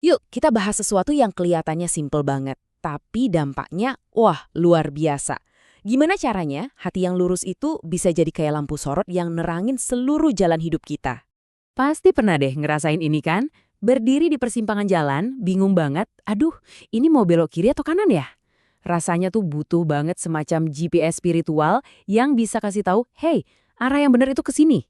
Yuk, kita bahas sesuatu yang kelihatannya simpel banget, tapi dampaknya, wah, luar biasa. Gimana caranya hati yang lurus itu bisa jadi kayak lampu sorot yang nerangin seluruh jalan hidup kita? Pasti pernah deh ngerasain ini kan? Berdiri di persimpangan jalan, bingung banget, aduh ini mau belok kiri atau kanan ya? Rasanya tuh butuh banget semacam GPS spiritual yang bisa kasih tahu, hey, arah yang benar itu ke sini.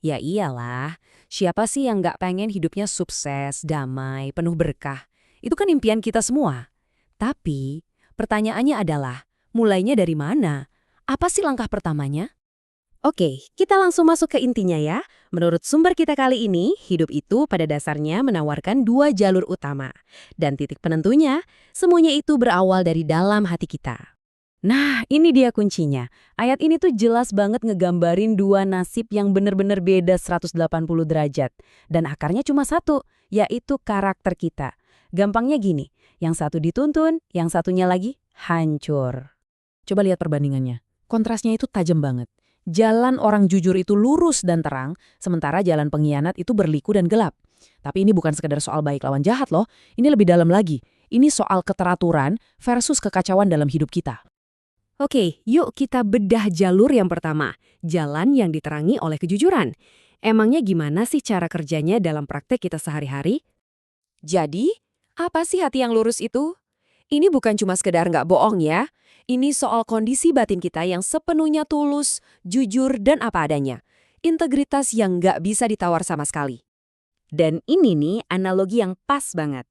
Ya iyalah, siapa sih yang nggak pengen hidupnya sukses, damai, penuh berkah? Itu kan impian kita semua. Tapi, pertanyaannya adalah, mulainya dari mana? Apa sih langkah pertamanya? Oke, kita langsung masuk ke intinya ya. Menurut sumber kita kali ini, hidup itu pada dasarnya menawarkan dua jalur utama. Dan titik penentunya, semuanya itu berawal dari dalam hati kita. Nah, ini dia kuncinya. Ayat ini tuh jelas banget ngegambarin dua nasib yang bener-bener beda 180 derajat. Dan akarnya cuma satu, yaitu karakter kita. Gampangnya gini, yang satu dituntun, yang satunya lagi hancur. Coba lihat perbandingannya. Kontrasnya itu tajam banget. Jalan orang jujur itu lurus dan terang, sementara jalan pengkhianat itu berliku dan gelap. Tapi ini bukan sekedar soal baik lawan jahat loh, ini lebih dalam lagi. Ini soal keteraturan versus kekacauan dalam hidup kita. Oke, yuk kita bedah jalur yang pertama, jalan yang diterangi oleh kejujuran. Emangnya gimana sih cara kerjanya dalam praktek kita sehari-hari? Jadi, apa sih hati yang lurus itu? Ini bukan cuma sekedar nggak bohong ya. Ini soal kondisi batin kita yang sepenuhnya tulus, jujur, dan apa adanya. Integritas yang nggak bisa ditawar sama sekali. Dan ini nih analogi yang pas banget.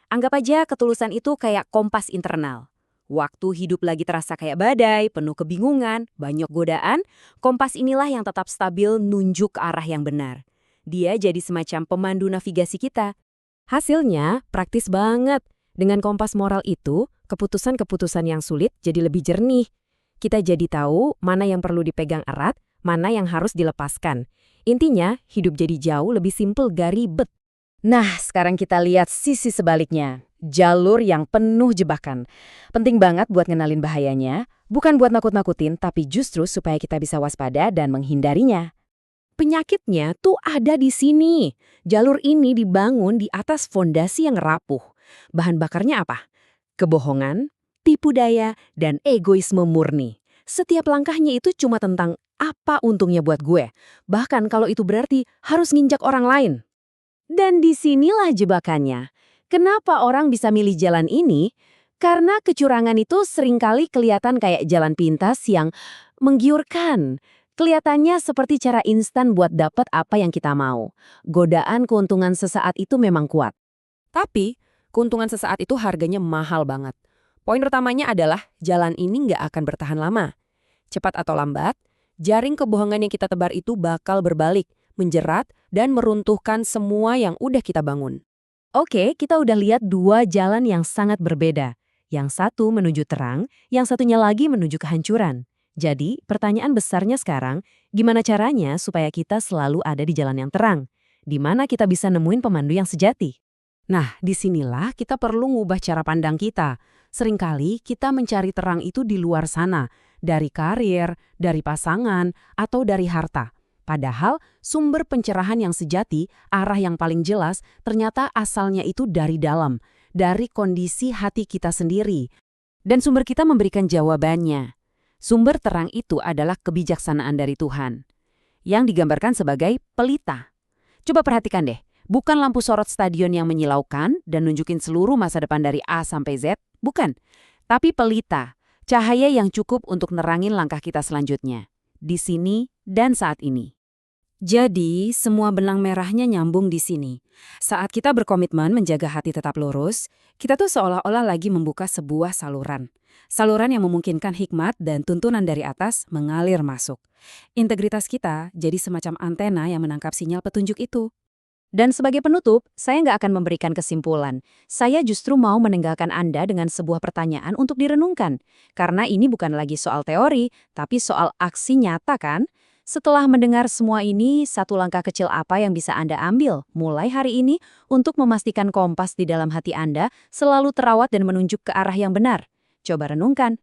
Anggap aja ketulusan itu kayak kompas internal. Waktu hidup lagi terasa kayak badai, penuh kebingungan, banyak godaan, kompas inilah yang tetap stabil nunjuk arah yang benar. Dia jadi semacam pemandu navigasi kita. Hasilnya praktis banget. Dengan kompas moral itu, keputusan-keputusan yang sulit jadi lebih jernih. Kita jadi tahu mana yang perlu dipegang erat, mana yang harus dilepaskan. Intinya, hidup jadi jauh lebih simpel gak ribet. Nah, sekarang kita lihat sisi sebaliknya. Jalur yang penuh jebakan. Penting banget buat ngenalin bahayanya, bukan buat nakut-nakutin, tapi justru supaya kita bisa waspada dan menghindarinya. Penyakitnya tuh ada di sini. Jalur ini dibangun di atas fondasi yang rapuh. Bahan bakarnya apa? Kebohongan, tipu daya, dan egoisme murni. Setiap langkahnya itu cuma tentang apa untungnya buat gue. Bahkan kalau itu berarti harus nginjak orang lain. Dan disinilah jebakannya. Kenapa orang bisa milih jalan ini? Karena kecurangan itu seringkali kelihatan kayak jalan pintas yang menggiurkan. Kelihatannya seperti cara instan buat dapat apa yang kita mau. Godaan keuntungan sesaat itu memang kuat. Tapi, keuntungan sesaat itu harganya mahal banget. Poin utamanya adalah jalan ini nggak akan bertahan lama. Cepat atau lambat, jaring kebohongan yang kita tebar itu bakal berbalik, menjerat, dan meruntuhkan semua yang udah kita bangun. Oke, kita udah lihat dua jalan yang sangat berbeda. Yang satu menuju terang, yang satunya lagi menuju kehancuran. Jadi, pertanyaan besarnya sekarang, gimana caranya supaya kita selalu ada di jalan yang terang? Di mana kita bisa nemuin pemandu yang sejati? Nah, disinilah kita perlu ngubah cara pandang kita. Seringkali kita mencari terang itu di luar sana, dari karir, dari pasangan, atau dari harta. Padahal sumber pencerahan yang sejati, arah yang paling jelas, ternyata asalnya itu dari dalam, dari kondisi hati kita sendiri. Dan sumber kita memberikan jawabannya. Sumber terang itu adalah kebijaksanaan dari Tuhan, yang digambarkan sebagai pelita. Coba perhatikan deh, bukan lampu sorot stadion yang menyilaukan dan nunjukin seluruh masa depan dari A sampai Z, bukan. Tapi pelita, cahaya yang cukup untuk nerangin langkah kita selanjutnya, di sini dan saat ini. Jadi, semua benang merahnya nyambung di sini. Saat kita berkomitmen menjaga hati tetap lurus, kita tuh seolah-olah lagi membuka sebuah saluran. Saluran yang memungkinkan hikmat dan tuntunan dari atas mengalir masuk. Integritas kita jadi semacam antena yang menangkap sinyal petunjuk itu. Dan sebagai penutup, saya nggak akan memberikan kesimpulan. Saya justru mau meninggalkan Anda dengan sebuah pertanyaan untuk direnungkan. Karena ini bukan lagi soal teori, tapi soal aksi nyata kan? Setelah mendengar semua ini, satu langkah kecil apa yang bisa Anda ambil mulai hari ini untuk memastikan kompas di dalam hati Anda selalu terawat dan menunjuk ke arah yang benar? Coba renungkan.